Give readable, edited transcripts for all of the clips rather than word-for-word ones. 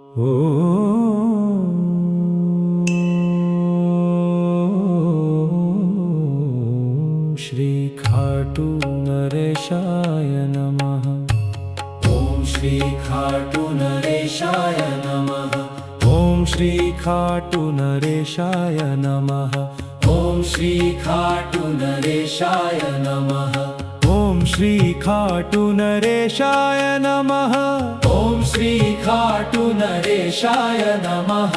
ॐ श्री खाटू नरेशाय नमः। ॐ श्री खाटू नरेशाय नमः। ॐ श्री खाटू नरेशाय नमः। ॐ श्री खाटू नरेशाय नमः। ॐ श्री खाटू नरेशाय नमः। ॐ श्री खाटू नरेशाय नमः।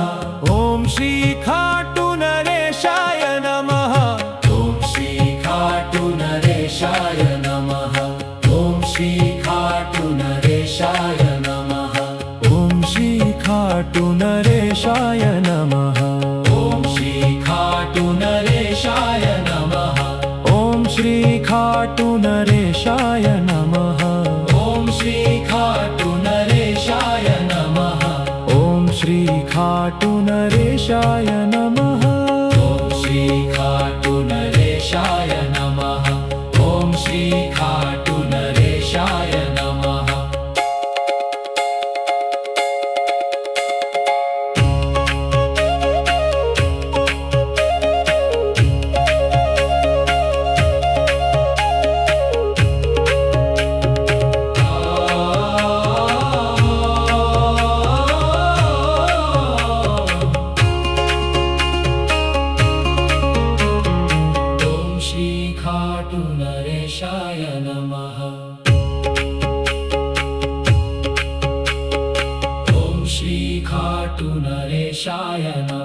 ॐ श्री खाटू नरेशाय नमः। ॐ श्री खाटू नरेशाय नमः। ॐ श्री खाटू नरेशाय नमः। ॐ श्री खाटू नरेशाय नमः। ॐ श्री खाटू नरेशाय नमः। ॐ श्री खाटू नरेशाय नमः। ॐ श्री खाटू नरेशाय नमः। ॐ श्री खाटू नरेशाय नमः। ॐ श्री खाटू नरेशाय नमः। ॐ श्री खाटू नरेशाय नमः। ॐ श्री खाटू नरेशाय नमः। ॐ श्री खाटू नरेशाय नमः।